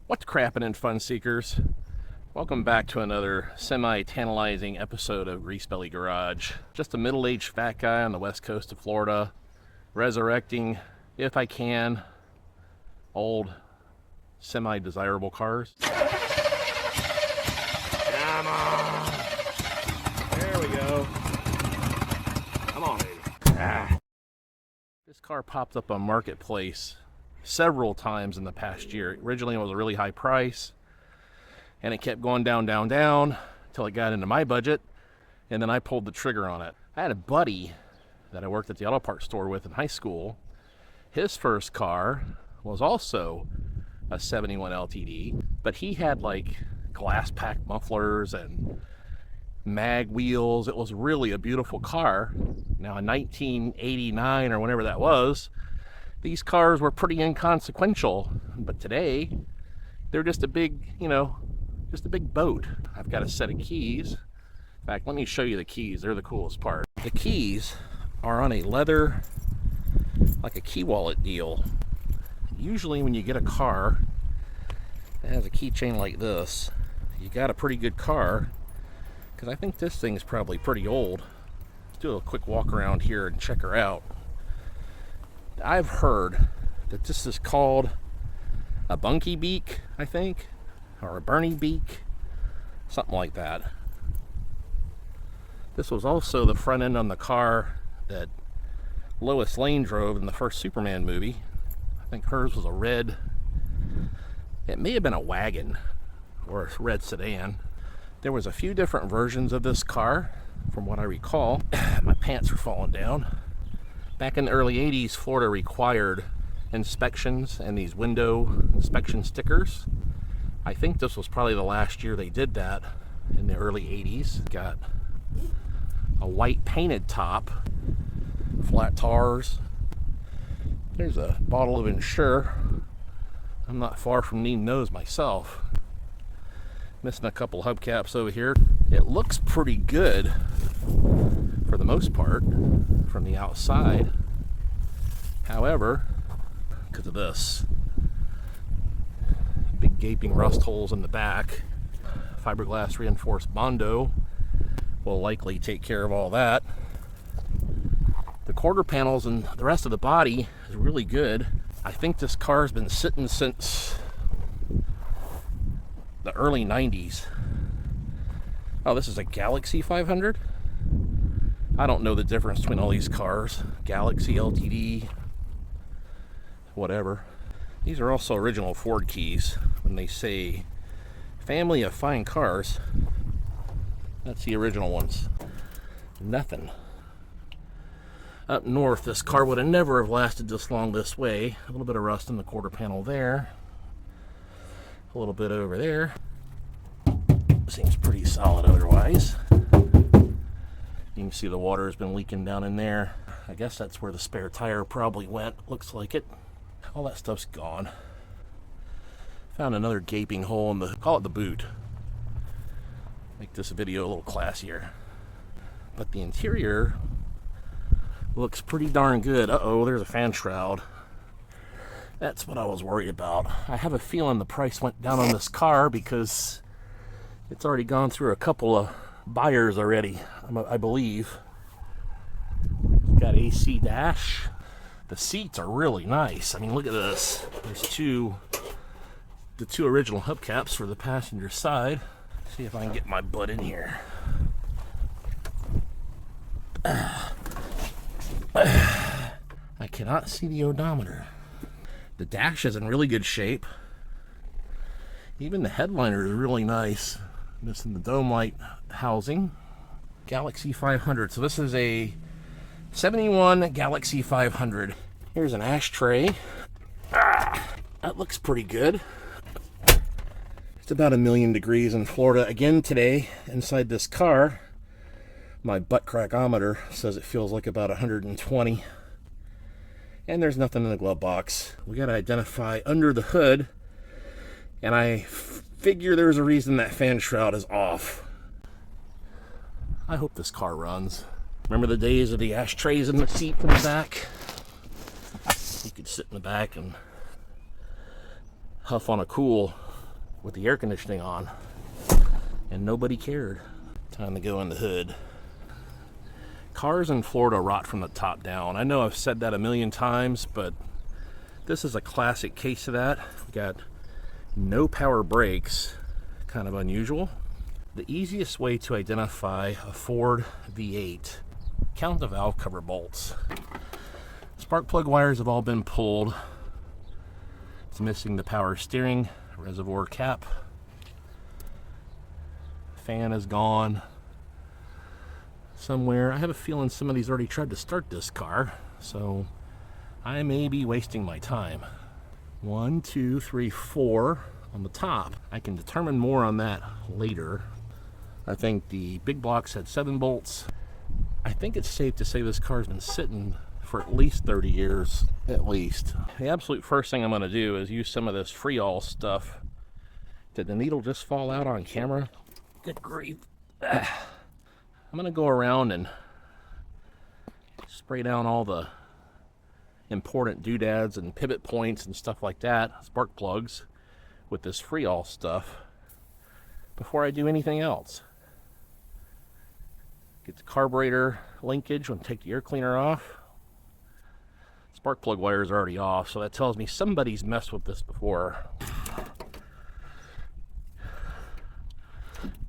What's crappin' in fun seekers? Welcome back to another semi-tantalizing episode of Grease Belly Garage. Just a middle-aged fat guy on the west coast of Florida, resurrecting, if I can, old semi-desirable cars. Come on! There we go. Come on, baby. This car popped up on Marketplace several times in the past year. Originally it was a really high price, and it kept going down until it got into my budget, and then I pulled the trigger on it. I had a buddy that I worked at the auto parts store with in high school. His first car was also a 71 LTD, but he had like glass pack mufflers and mag wheels. It was really a beautiful car. Now in 1989 or whenever that was, these cars were pretty inconsequential, but today they're just a big, just a big boat. I've got a set of keys. In fact, let me show you the keys. They're the coolest part. The keys are on a leather, like a key wallet deal. Usually when you get a car that has a keychain like this, you got a pretty good car, because I think this thing's probably pretty old. Let's do a quick walk around here and check her out. I've heard that this is called a bunky beak, I think, or a Bernie beak, something like that. This was also the front end on the car that Lois Lane drove in the first Superman movie. I think hers was a red, it may have been a wagon or a red sedan. There was a few different versions of this car, from what I recall. My pants are falling down. Back in the early 80s, Florida required inspections and these window inspection stickers. I think this was probably the last year they did that, in the early 80s. Got a white painted top, flat tires. There's a bottle of Ensure. I'm not far from needing those myself. Missing a couple hubcaps over here. It looks pretty good for the most part from the outside. However, because of this big gaping rust holes in the back, fiberglass reinforced Bondo will likely take care of all that. The quarter panels and the rest of the body is really good. I think this car's been sitting since the early 90s. Oh, this is a Galaxie 500? I don't know the difference between all these cars. Galaxie, LTD, whatever. These are also original Ford keys. When they say family of fine cars, that's the original ones. Nothing. Up north, this car would have never have lasted this long this way. A little bit of rust in the quarter panel there. A little bit over there. Seems pretty solid otherwise. You can see the water has been leaking down in there. I guess that's where the spare tire probably went. Looks like it. All that stuff's gone. Found another gaping hole in the, call it the boot. Make this video a little classier. But the interior looks pretty darn good. Uh-oh, there's a fan shroud. That's what I was worried about. I have a feeling the price went down on this car because it's already gone through a couple of buyers already, I believe. Got AC dash. The seats are really nice. I mean, look at this. There's the two original hubcaps for the passenger side. See if I can get my butt in here. I cannot see the odometer. The dash is in really good shape. Even the headliner is really nice. Missing the dome light housing. Galaxie 500. So this is a 71 Galaxie 500. Here's an ashtray. That looks pretty good. It's about 1,000,000 degrees in Florida again today. Inside this car, my butt crackometer says it feels like about 120. And there's nothing in the glove box. We got to identify under the hood, and I figure there's a reason that fan shroud is off. I hope this car runs. Remember the days of the ashtrays in the seat in the back? You could sit in the back and huff on a cool with the air conditioning on, and nobody cared. Time to go in the hood. Cars in Florida rot from the top down. I know I've said that a million times, but this is a classic case of that. We got no power brakes, kind of unusual. The easiest way to identify a Ford V8, count the valve cover bolts. Spark plug wires have all been pulled. It's missing the power steering reservoir cap. Fan is gone somewhere. I have a feeling somebody's already tried to start this car, so I may be wasting my time. 1, 2, 3, 4 on the top. I can determine more on that later. I think the big blocks had 7 bolts. I think it's safe to say this car's been sitting for at least 30 years, at least. The absolute first thing I'm going to do is use some of this Freol stuff. Did the needle just fall out on camera? Good grief. I'm going to go around and spray down all the important doodads and pivot points and stuff like that, spark plugs, with this Freol stuff before I do anything else. Get the carburetor linkage and take the air cleaner off. Spark plug wire is already off, so that tells me somebody's messed with this before.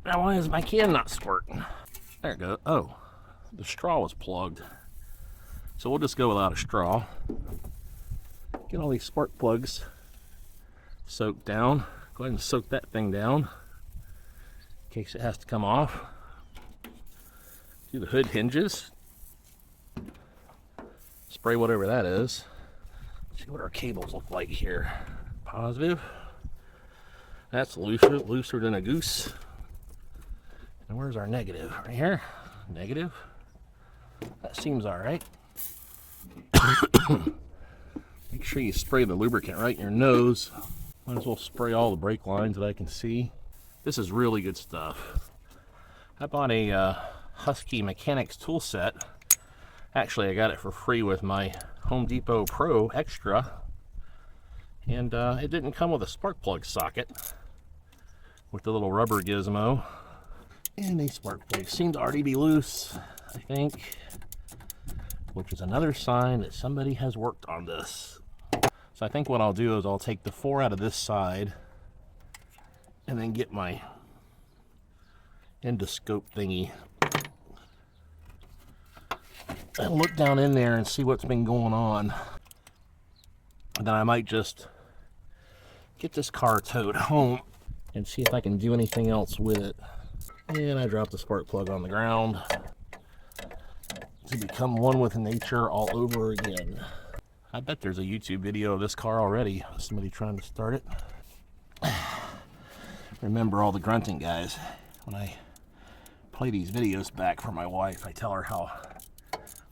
Now, why is my can not squirting? There it goes. Oh, the straw was plugged. So we'll just go without a straw. Get all these spark plugs soaked down. Go ahead and soak that thing down in case it has to come off. Do the hood hinges. Spray whatever that is. Let's see what our cables look like here. Positive. That's looser than a goose. And where's our negative? Right here. Negative. That seems all right. Make sure you spray the lubricant right in your nose. Might as well spray all the brake lines that I can see. This is really good stuff. I bought a Husky Mechanics tool set. Actually, I got it for free with my Home Depot Pro Extra. And it didn't come with a spark plug socket with the little rubber gizmo. And these spark plugs seem to already be loose, I think, which is another sign that somebody has worked on this. So I think what I'll do is I'll take the 4 out of this side and then get my endoscope thingy and look down in there and see what's been going on. And then I might just get this car towed home and see if I can do anything else with it. And I dropped the spark plug on the ground to become one with nature all over again. I bet there's a YouTube video of this car already. Somebody trying to start it. Remember all the grunting, guys. When I play these videos back for my wife, I tell her how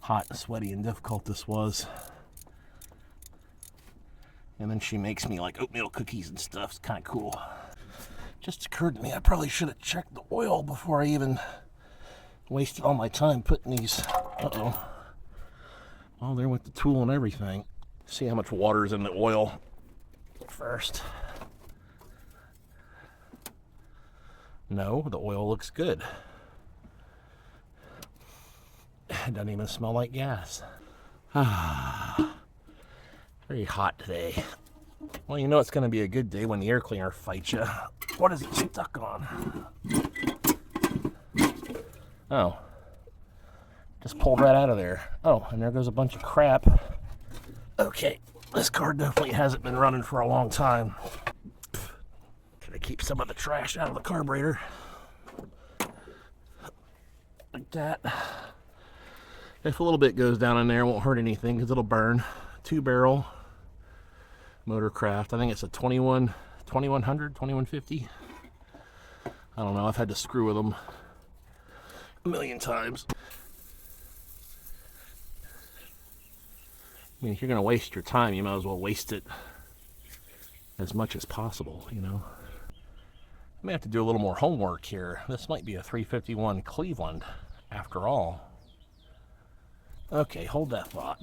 hot, sweaty, and difficult this was. And then she makes me like oatmeal cookies and stuff. It's kind of cool. Just occurred to me I probably should have checked the oil before I even wasted all my time putting these. Uh-oh. Well, there went the tool and everything. See how much water is in the oil first. No, the oil looks good. It doesn't even smell like gas. Very hot today. Well, you know it's going to be a good day when the air cleaner fights you. What is it stuck on? Oh. Just pulled right out of there. Oh, and there goes a bunch of crap. Okay, this car definitely hasn't been running for a long time. Gotta keep some of the trash out of the carburetor. Like that. If a little bit goes down in there, it won't hurt anything because it'll burn. 2-barrel Motorcraft. I think it's a 2100, 2150. I don't know. I've had to screw with them a million times. I mean, if you're going to waste your time, you might as well waste it as much as possible, you know. I may have to do a little more homework here. This might be a 351 Cleveland after all. Okay, hold that thought.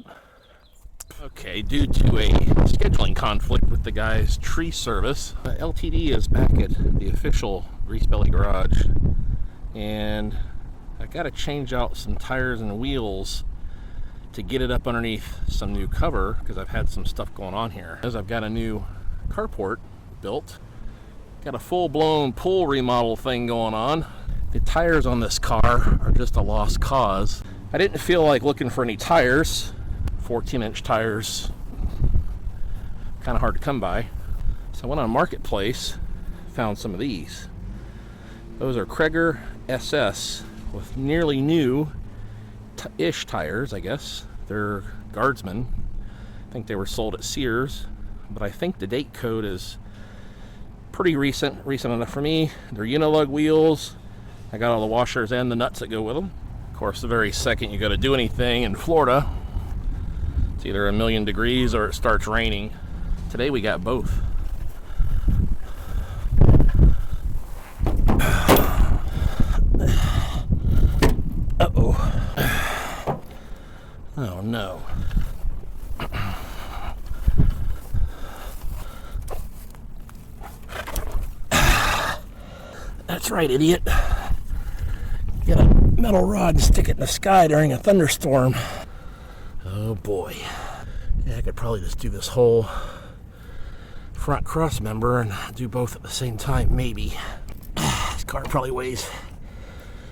Okay, due to a scheduling conflict with the guy's tree service, LTD is back at the official Grease Belly Garage, and I got to change out some tires and wheels to get it up underneath some new cover because I've had some stuff going on here. As I've got a new carport built, got a full-blown pool remodel thing going on. The tires on this car are just a lost cause. I didn't feel like looking for any tires. 14-inch tires, kind of hard to come by. So I went on Marketplace, found some of these. Those are Kreger SS with nearly new-ish tires, I guess. They're Guardsmen. I think they were sold at Sears, but I think the date code is pretty recent enough for me. They're Unilug wheels. I got all the washers and the nuts that go with them. Of course, the very second you got to do anything in Florida, it's either a million degrees or it starts raining. Today we got both. Uh-oh. Oh no. That's right, idiot. Get a metal rod and stick it in the sky during a thunderstorm. Oh boy. Yeah, I could probably just do this whole front cross member and do both at the same time, maybe. This car probably weighs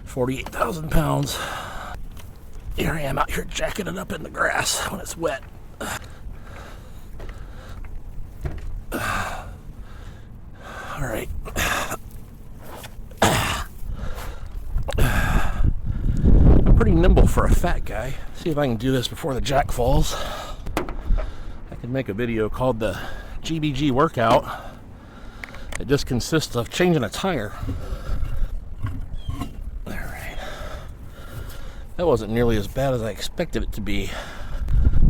48,000 pounds. Here I am out here jacking it up in the grass when it's wet. All right. I'm pretty nimble for a fat guy. See if I can do this before the jack falls. I can make a video called the GBG workout. It just consists of changing a tire. Alright. That wasn't nearly as bad as I expected it to be.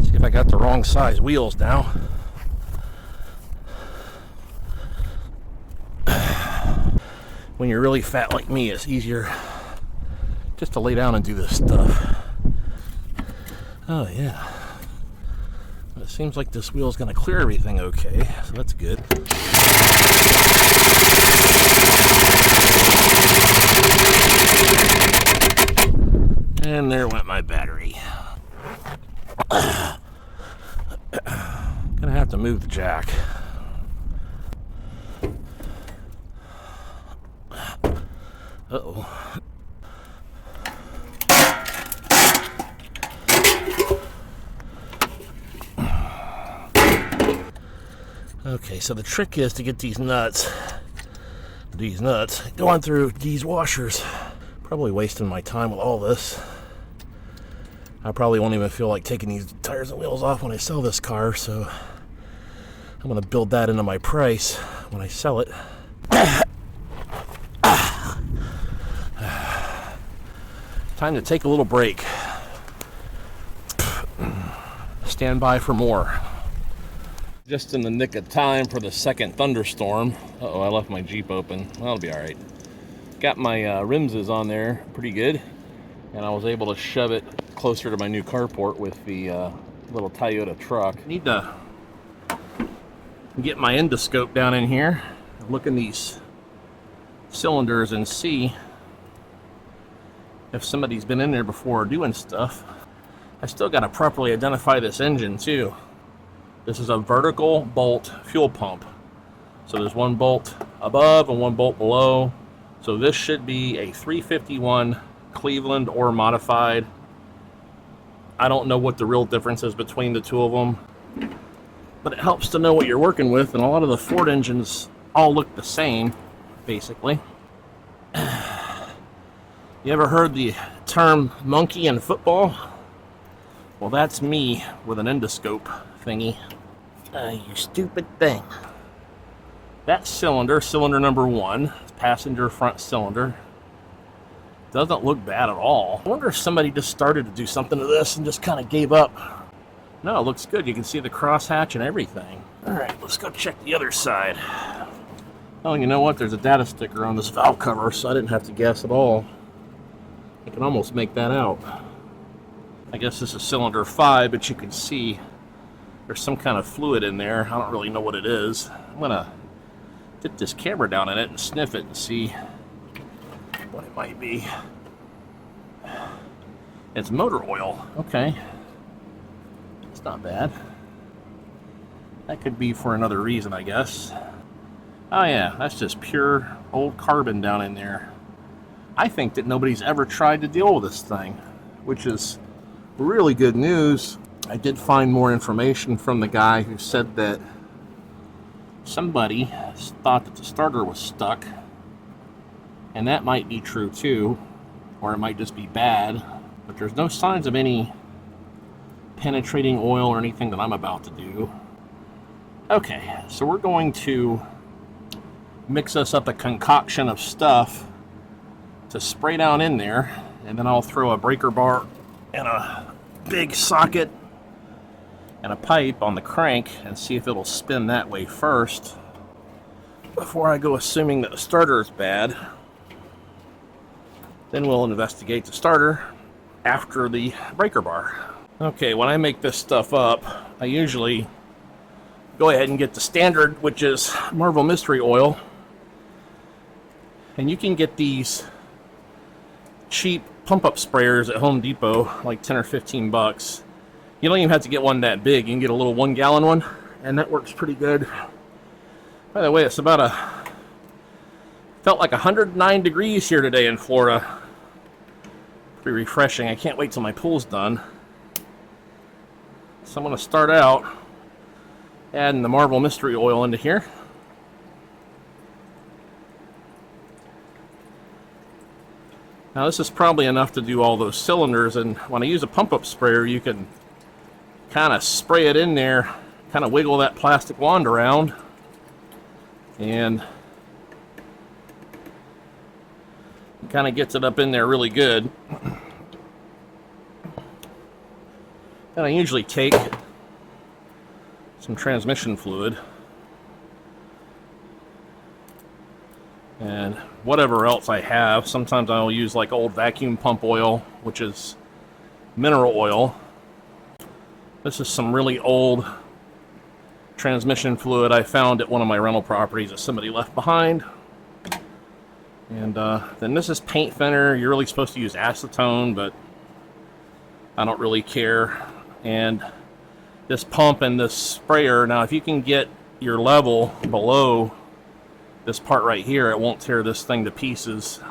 See if I got the wrong size wheels now. When you're really fat like me, it's easier just to lay down and do this stuff. Oh yeah. It seems like this wheel's gonna clear everything okay, so that's good. And there went my battery. Gonna have to move the jack. Uh-oh. Okay, so the trick is to get these nuts going through these washers. Probably wasting my time with all this. I probably won't even feel like taking these tires and wheels off when I sell this car, so I'm going to build that into my price when I sell it. Time to take a little break. Stand by for more. Just in the nick of time for the second thunderstorm. Uh-oh, I left my Jeep open. That'll be all right. Got my rimses on there pretty good, and I was able to shove it closer to my new carport with the little Toyota truck. Need to get my endoscope down in here, look in these cylinders and see if somebody's been in there before doing stuff. I still got to properly identify this engine too. This is a vertical bolt fuel pump. So there's one bolt above and one bolt below. So this should be a 351 Cleveland or modified. I don't know what the real difference is between the two of them, but it helps to know what you're working with, and a lot of the Ford engines all look the same, basically. You ever heard the term monkey in football? Well, that's me with an endoscope thingy. You stupid thing. That cylinder number 1, passenger front cylinder, doesn't look bad at all. I wonder if somebody just started to do something to this and just kind of gave up. No, it looks good. You can see the crosshatch and everything. All right, let's go check the other side. Oh, you know what? There's a data sticker on this valve cover, so I didn't have to guess at all. I can almost make that out. I guess this is cylinder 5, but you can see There's some kind of fluid in there. I don't really know what it is. I'm gonna dip this camera down in it and sniff it and see what it might be. It's motor oil. Okay. It's not bad. That could be for another reason, I guess. Oh yeah, that's just pure old carbon down in there. I think that nobody's ever tried to deal with this thing, which is really good news. I did find more information from the guy who said that somebody thought that the starter was stuck, and that might be true too, or it might just be bad, but there's no signs of any penetrating oil or anything that I'm about to do. Okay, so we're going to mix us up a concoction of stuff to spray down in there, and then I'll throw a breaker bar and a big socket and a pipe on the crank and see if it'll spin that way first before I go assuming that the starter is bad. Then we'll investigate the starter after the breaker bar. Okay, when I make this stuff up, I usually go ahead and get the standard, which is Marvel Mystery Oil. And you can get these cheap pump-up sprayers at Home Depot, like 10 or 15 bucks. You don't even have to get one that big. You can get a little 1-gallon one, and that works pretty good. By the way, it's about felt like 109 degrees here today in Florida. Pretty refreshing. I can't wait till my pool's done. So I'm going to start out adding the Marvel Mystery Oil into here. Now this is probably enough to do all those cylinders, and when I use a pump-up sprayer, you can kind of spray it in there, kind of wiggle that plastic wand around, and it kind of gets it up in there really good. And I usually take some transmission fluid and whatever else I have. Sometimes I'll use like old vacuum pump oil, which is mineral oil. This is some really old transmission fluid I found at one of my rental properties that somebody left behind. And then this is paint thinner. You're really supposed to use acetone, but I don't really care. And this pump and this sprayer, now if you can get your level below this part right here, it won't tear this thing to pieces.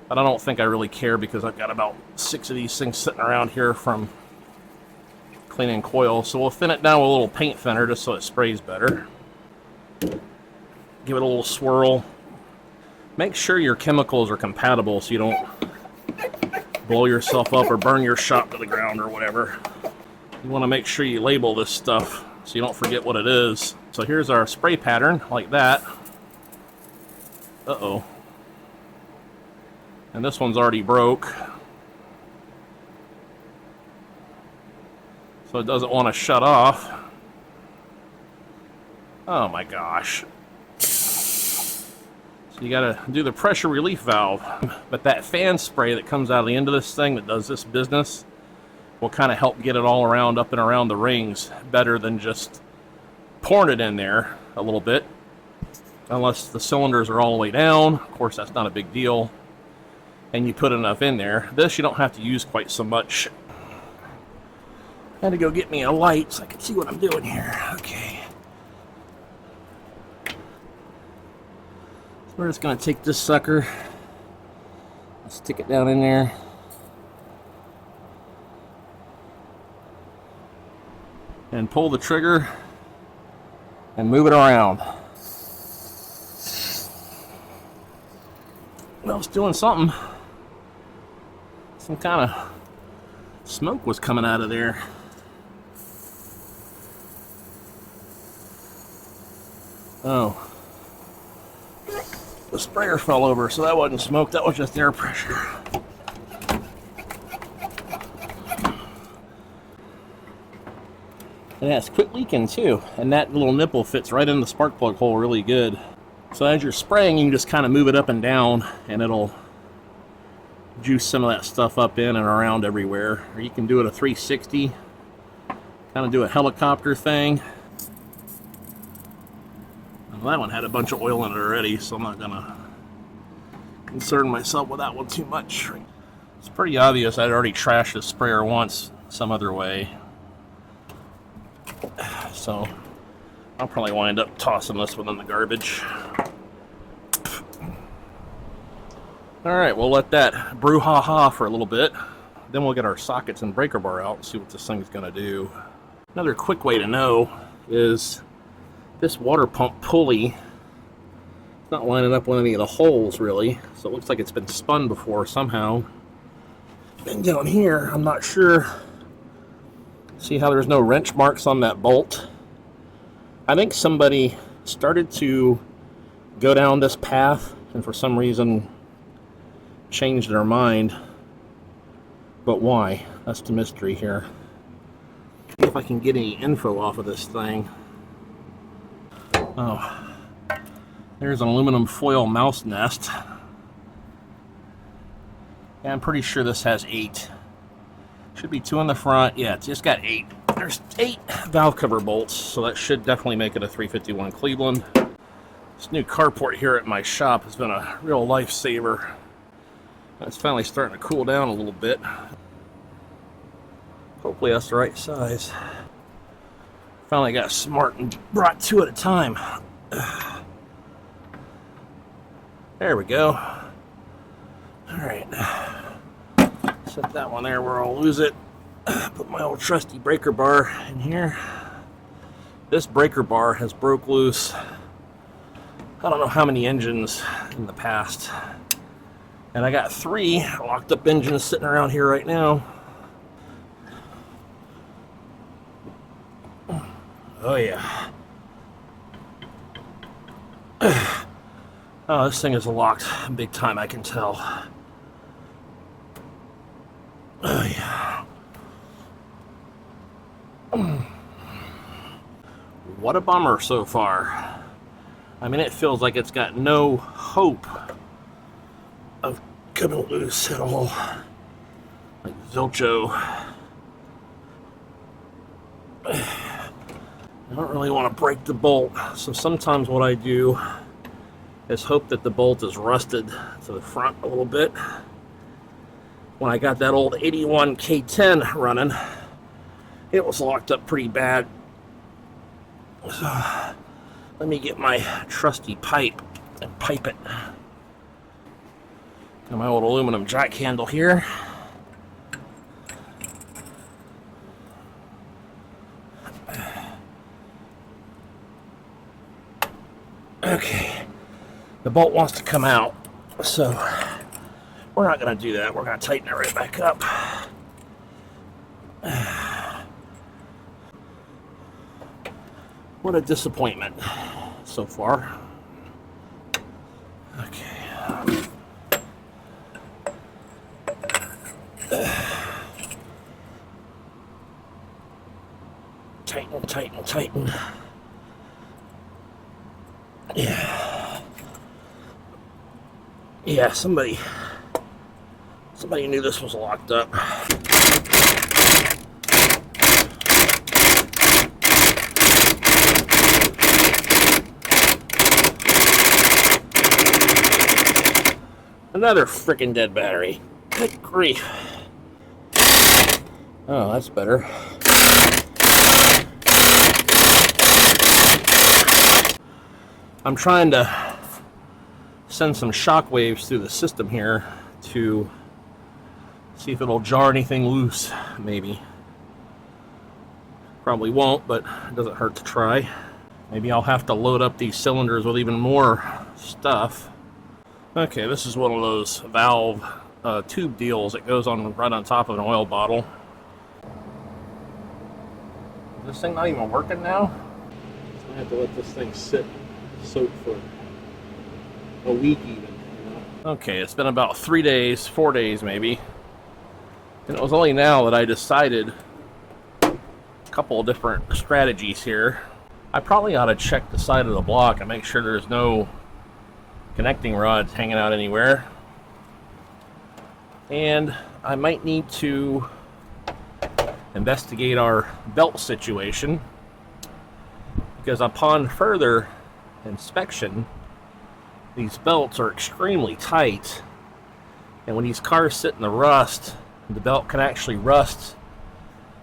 But I don't think I really care because I've got about 6 of these things sitting around here from cleaning coil. So we'll thin it down with a little paint thinner just so it sprays better. Give it a little swirl. Make sure your chemicals are compatible so you don't blow yourself up or burn your shop to the ground or whatever. You want to make sure you label this stuff so you don't forget what it is. So here's our spray pattern, like that. Uh-oh. And this one's already broke, so it doesn't want to shut off. Oh my gosh. So you gotta do the pressure relief valve. But that fan spray that comes out of the end of this thing that does this business will kind of help get it all around, up and around the rings, better than just pouring it in there a little bit. Unless the cylinders are all the way down. Of course, that's not a big deal. And you put enough in there. This you don't have to use quite so much. I had to go get me a light so I can see what I'm doing here. Okay. So we're just going to take this sucker, stick it down in there. And pull the trigger and move it around. Well, it's doing something. Some kind of smoke was coming out of there. Oh. The sprayer fell over, so that wasn't smoke, that was just air pressure. And it's quit leaking too, and that little nipple fits right in the spark plug hole really good. So as you're spraying, you can just kind of move it up and down, and it'll juice some of that stuff up in and around everywhere. Or you can do it a 360 Kind of do a helicopter thing. Well, that one had a bunch of oil in it already, so I'm not gonna concern myself with that one too much. It's pretty obvious I'd already trashed the sprayer once some other way, so I'll probably wind up tossing this one in the garbage. Alright, we'll let that brouhaha for a little bit. Then we'll get our sockets and breaker bar out and see what this thing's going to do. Another quick way to know is this water pump pulley is not lining up with any of the holes really. So it looks like it's been spun before somehow. And down here, I'm not sure. See how there's no wrench marks on that bolt? I think somebody started to go down this path and for some reason changed their mind. But why? That's the mystery here. See if I can get any info off of this thing. Oh, there's an aluminum foil mouse nest. Yeah, I'm pretty sure this has 8. Should be 2 in the front. Yeah, it's just got 8. There's 8 valve cover bolts, so that should definitely make it a 351 Cleveland. This new carport here at my shop has been a real lifesaver. It's finally starting to cool down a little bit. Hopefully that's the right size. Finally got smart and brought 2 at a time. There we go. Alright. Set that one there where I'll lose it. Put my old trusty breaker bar in here. This breaker bar has broke loose I don't know how many engines in the past. And I got 3 locked up engines sitting around here right now. Oh yeah. Oh, this thing is locked big time, I can tell. Oh yeah. What a bummer so far. I mean, it feels like it's got no hope of coming loose at all. Like Zilcho. I don't really want to break the bolt, so sometimes what I do is hope that the bolt is rusted to the front a little bit. When I got that old 81 K10 running, it was locked up pretty bad. So, let me get my trusty pipe and pipe it. Got my old aluminum jack handle here. Okay, the bolt wants to come out, so we're not going to do that. We're going to tighten it right back up. What a disappointment so far. Okay. Tighten, tighten, tighten. Yeah. Yeah, somebody knew this was locked up. Another freaking dead battery. Good grief. Oh, that's better. I'm trying to send some shock waves through the system here to see if it'll jar anything loose, maybe. Probably won't, but it doesn't hurt to try. Maybe I'll have to load up these cylinders with even more stuff. Okay, this is one of those valve tube deals that goes on right on top of an oil bottle. Is this thing not even working now? I have to let this thing sit, soak for a week even. You know? Okay, it's been about 3 days, 4 days maybe. And it was only now that I decided a couple of different strategies here. I probably ought to check the side of the block and make sure there's no connecting rods hanging out anywhere. And I might need to investigate our belt situation, because upon further inspection, these belts are extremely tight, and when these cars sit in the rust, the belt can actually rust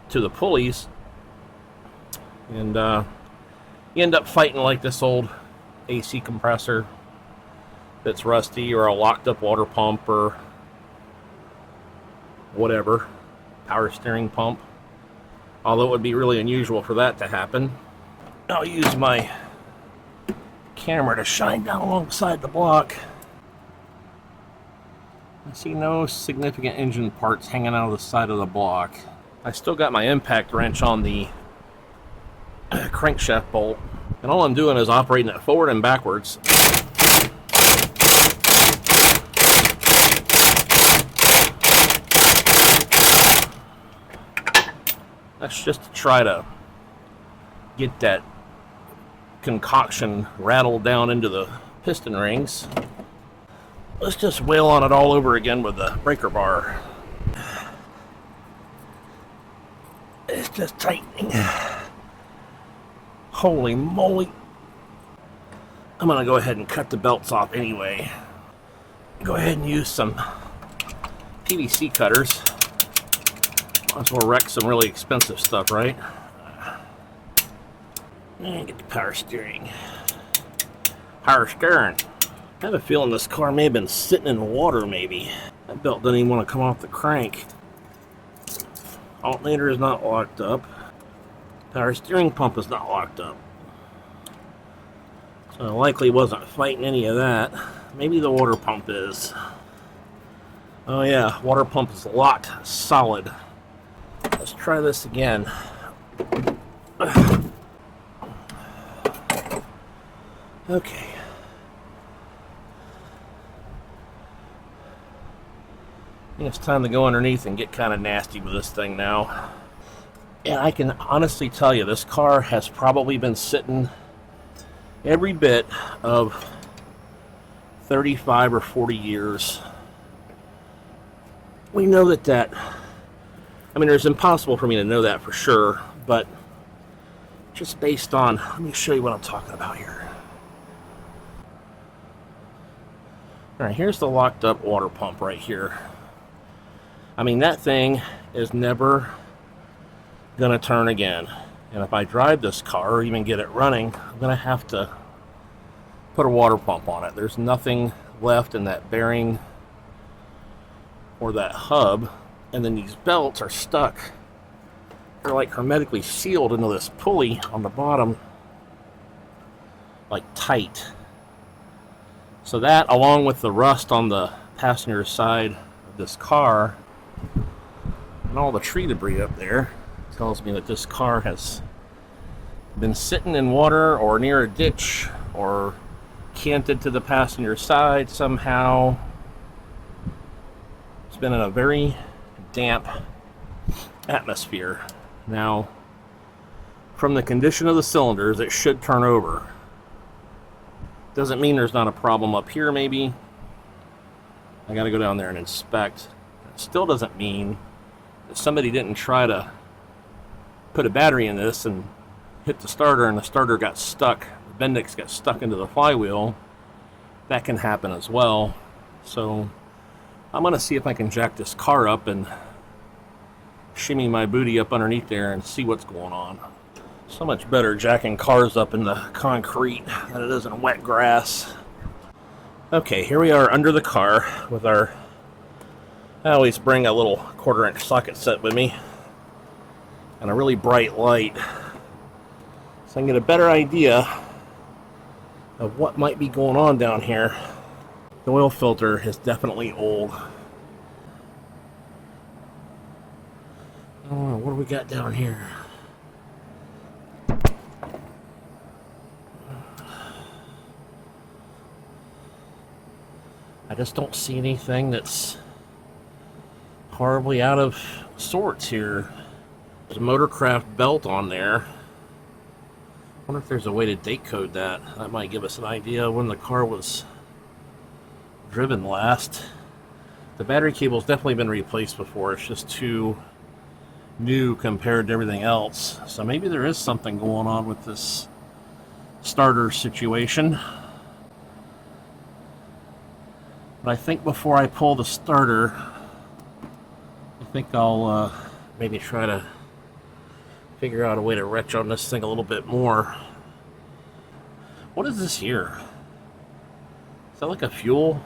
to the pulleys, and you end up fighting like this old AC compressor that's rusty, or a locked up water pump, or whatever, power steering pump, although it would be really unusual for that to happen. I'll use my camera to shine down alongside the block. I see no significant engine parts hanging out of the side of the block. I still got my impact wrench on the crankshaft bolt, and all I'm doing is operating it forward and backwards. That's just to try to get that concoction rattled down into the piston rings. Let's just wail on it all over again with the breaker bar. It's just tightening. Holy moly. I'm gonna go ahead and cut the belts off anyway. Go ahead and use some PVC cutters. Might as well wreck some really expensive stuff, right? And get the power steering. Power steering. I have a feeling this car may have been sitting in water, maybe. That belt doesn't even want to come off the crank. Alternator is not locked up. Power steering pump is not locked up. So I likely wasn't fighting any of that. Maybe the water pump is. Oh yeah, water pump is locked solid. Let's try this again. Okay. I think it's time to go underneath and get kind of nasty with this thing now. And I can honestly tell you, this car has probably been sitting every bit of 35 or 40 years. We know that, I mean, it's impossible for me to know that for sure, but just based on, let me show you what I'm talking about here. All right, here's the locked up water pump right here. I mean, that thing is never gonna turn again. And if I drive this car or even get it running, I'm gonna have to put a water pump on it. There's nothing left in that bearing or that hub. And then these belts are stuck. They're like hermetically sealed into this pulley on the bottom, like tight. So that, along with the rust on the passenger side of this car, and all the tree debris up there, tells me that this car has been sitting in water or near a ditch or canted to the passenger side somehow. It's been in a very damp atmosphere. Now, from the condition of the cylinders, it should turn over. Doesn't mean there's not a problem up here, maybe. I gotta go down there and inspect. It still doesn't mean that somebody didn't try to put a battery in this and hit the starter and the starter got stuck. The Bendix got stuck into the flywheel. That can happen as well. So I'm gonna see if I can jack this car up and shimmy my booty up underneath there and see what's going on. So much better jacking cars up in the concrete than it is in wet grass. Okay, here we are under the car with our, I always bring a little 1/4-inch socket set with me and a really bright light so I can get a better idea of what might be going on down here. The oil filter is definitely old. Oh, what do we got down here? I just don't see anything that's horribly out of sorts here. There's a Motorcraft belt on there. I wonder if there's a way to date code that. That might give us an idea when the car was driven last. The battery cable's definitely been replaced before. It's just too new compared to everything else. So maybe there is something going on with this starter situation. But I think before I pull the starter, I think I'll maybe try to figure out a way to wrench on this thing a little bit more. What is this here? Is that like a fuel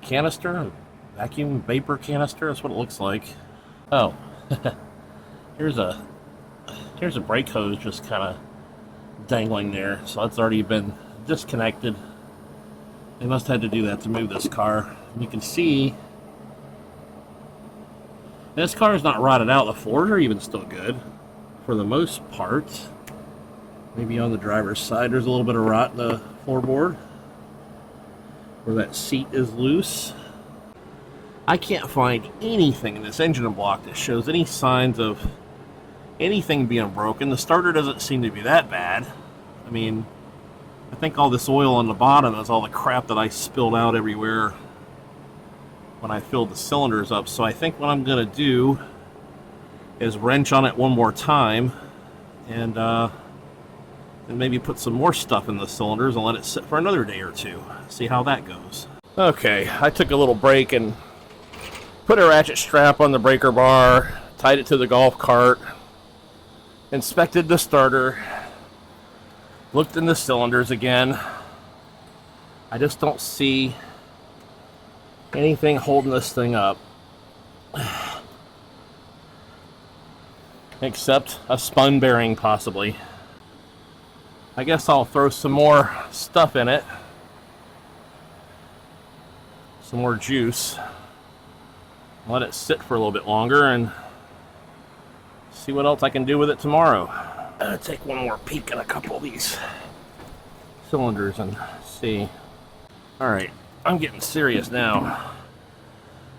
canister? A vacuum vapor canister? That's what it looks like. Oh, here's a brake hose just kind of dangling there. So that's already been disconnected. They must have had to do that to move this car. And you can see this car is not rotted out. The floors are even still good for the most part. Maybe on the driver's side there's a little bit of rot in the floorboard where that seat is loose. I can't find anything in this engine block that shows any signs of anything being broken. The starter doesn't seem to be that bad. I mean, I think all this oil on the bottom is all the crap that I spilled out everywhere when I filled the cylinders up. So I think what I'm going to do is wrench on it one more time and maybe put some more stuff in the cylinders and let it sit for another day or two. See how that goes. Okay, I took a little break and put a ratchet strap on the breaker bar, tied it to the golf cart, inspected the starter, looked in the cylinders again. I just don't see anything holding this thing up except a spun bearing possibly. I guess I'll throw some more stuff in it, some more juice, let it sit for a little bit longer and see what else I can do with it tomorrow. Take one more peek at a couple of these cylinders and see. Alright, I'm getting serious now.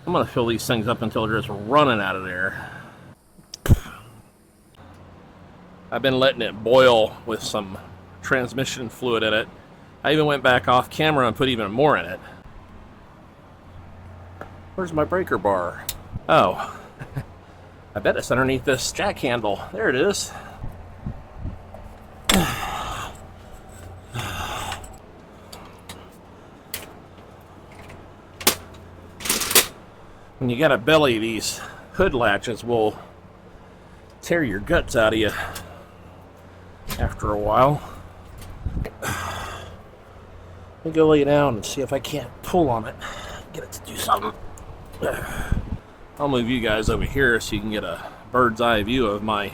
I'm going to fill these things up until they're just running out of there. I've been letting it boil with some transmission fluid in it. I even went back off camera and put even more in it. Where's my breaker bar? Oh, I bet it's underneath this jack handle. There it is. When you got a belly, these hood latches will tear your guts out of you after a while. Let me go lay down and see if I can't pull on it. Get it to do something. I'll move you guys over here so you can get a bird's eye view of my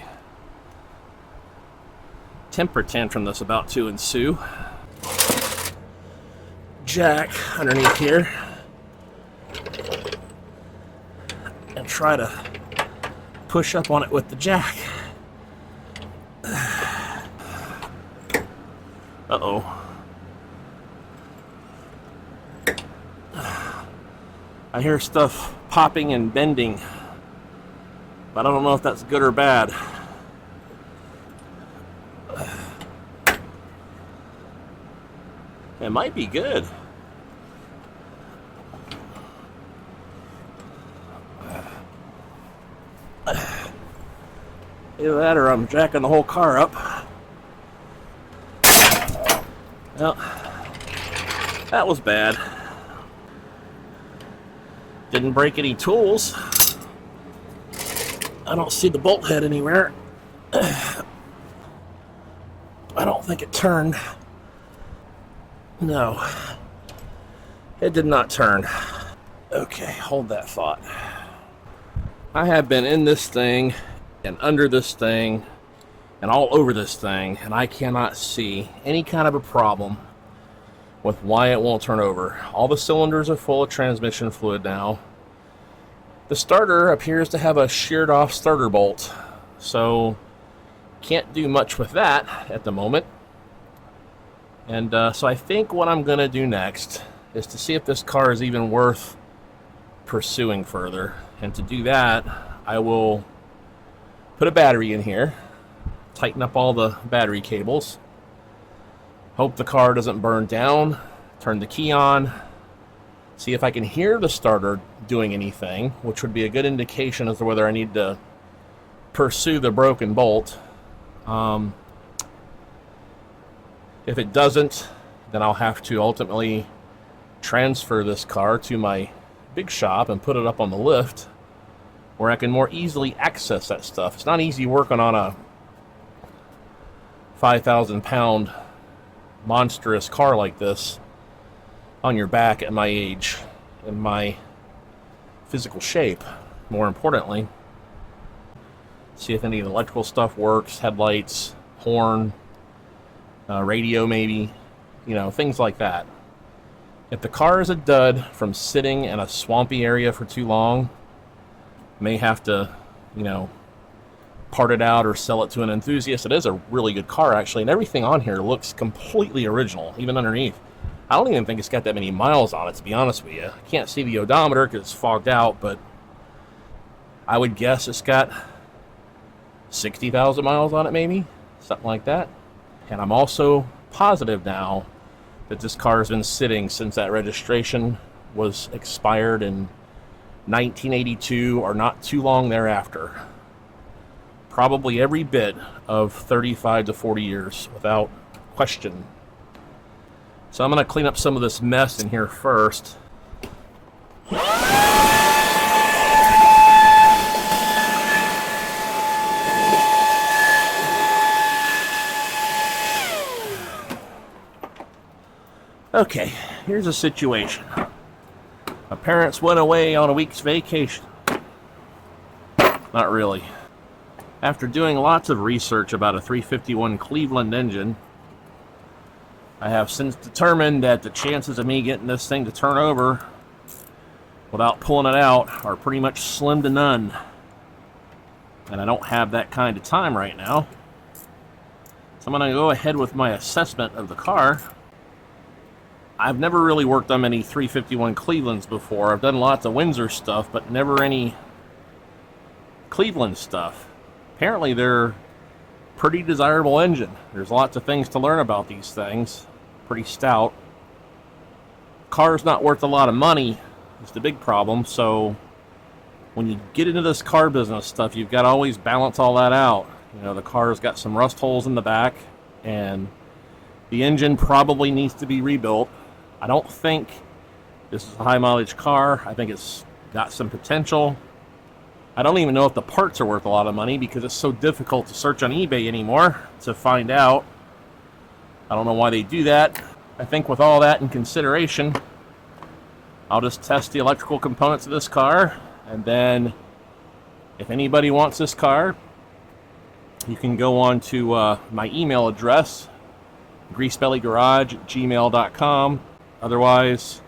temper tantrum that's about to ensue. Jack underneath here. And try to push up on it with the jack. Uh-oh. I hear stuff popping and bending, but I don't know if that's good or bad. It might be good. Either that or I'm jacking the whole car up. Well, that was bad. Didn't break any tools. I don't see the bolt head anywhere. I don't think it turned. No, it did not turn. Okay, hold that thought. I have been in this thing and under this thing and all over this thing, and I cannot see any kind of a problem with why it won't turn over. All the cylinders are full of transmission fluid now. The starter appears to have a sheared off starter bolt, so can't do much with that at the moment. And so I think what I'm going to do next is to see if this car is even worth pursuing further. And to do that, I will put a battery in here, tighten up all the battery cables, hope the car doesn't burn down, turn the key on, see if I can hear the starter doing anything, which would be a good indication as to whether I need to pursue the broken bolt. If it doesn't, then I'll have to ultimately transfer this car to my big shop and put it up on the lift where I can more easily access that stuff. It's not easy working on a 5,000 pound monstrous car like this on your back at my age and my physical shape. More importantly, see if any of the electrical stuff works, headlights, horn, radio maybe, you know, things like that. If the car is a dud from sitting in a swampy area for too long, may have to, you know, part it out or sell it to an enthusiast. It is a really good car, actually, and everything on here looks completely original, even underneath. I don't even think it's got that many miles on it, to be honest with you. I can't see the odometer because it's fogged out, but I would guess it's got 60,000 miles on it, maybe, something like that. And I'm also positive now that this car has been sitting since that registration was expired in 1982 or not too long thereafter. Probably every bit of 35 to 40 years, without question. So I'm going to clean up some of this mess in here first. Okay, here's a situation. My parents went away on a week's vacation. Not really. After doing lots of research about a 351 Cleveland engine, I have since determined that the chances of me getting this thing to turn over without pulling it out are pretty much slim to none. And I don't have that kind of time right now. So I'm going to go ahead with my assessment of the car. I've never really worked on many 351 Clevelands before. I've done lots of Windsor stuff, but never any Cleveland stuff. Apparently they're pretty desirable engine. There's lots of things to learn about these things. Pretty stout. Car's not worth a lot of money is the big problem, so when you get into this car business stuff, you've got to always balance all that out. You know, the car's got some rust holes in the back, and the engine probably needs to be rebuilt. I don't think this is a high mileage car. I think it's got some potential. I don't even know if the parts are worth a lot of money because it's so difficult to search on eBay anymore to find out. I don't know why they do that. I think with all that in consideration, I'll just test the electrical components of this car, and then if anybody wants this car, you can go on to my email address, greasebellygarage@gmail.com. Otherwise,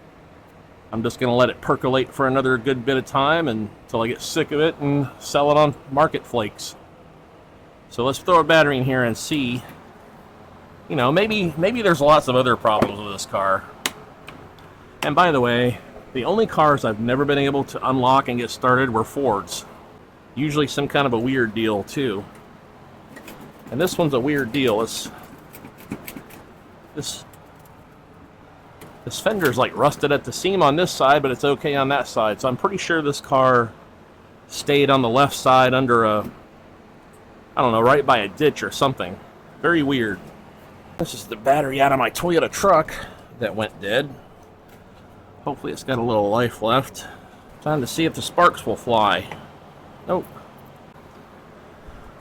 I'm just going to let it percolate for another good bit of time until I get sick of it and sell it on Market Flakes. So let's throw a battery in here and see. You know, maybe there's lots of other problems with this car. And by the way, the only cars I've never been able to unlock and get started were Fords. Usually some kind of a weird deal too. And this one's a weird deal. This fender's like rusted at the seam on this side, but it's okay on that side. So I'm pretty sure this car stayed on the left side under I don't know, right by a ditch or something. Very weird. This is the battery out of my Toyota truck that went dead. Hopefully it's got a little life left. Time to see if the sparks will fly. Nope.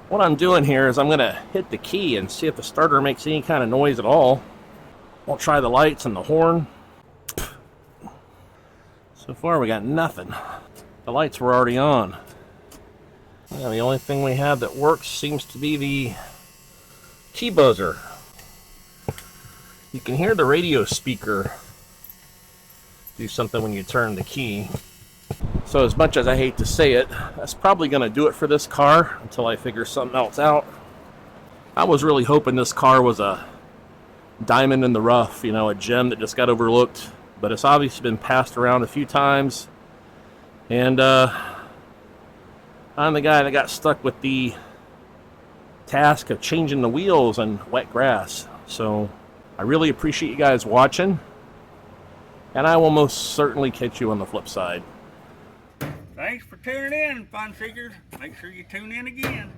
What I'm doing here is I'm going to hit the key and see if the starter makes any kind of noise at all. We'll try the lights and the horn. So far we got nothing. The lights were already on. Yeah, the only thing we have that works seems to be the key buzzer. You can hear the radio speaker do something when you turn the key. So as much as I hate to say it, that's probably going to do it for this car until I figure something else out. I was really hoping this car was a diamond in the rough, you know, a gem that just got overlooked, but it's obviously been passed around a few times, and I'm the guy that got stuck with the task of changing the wheels in wet grass. So I really appreciate you guys watching, and I will most certainly catch you on the flip side. Thanks for tuning in, fun seekers. Make sure you tune in again.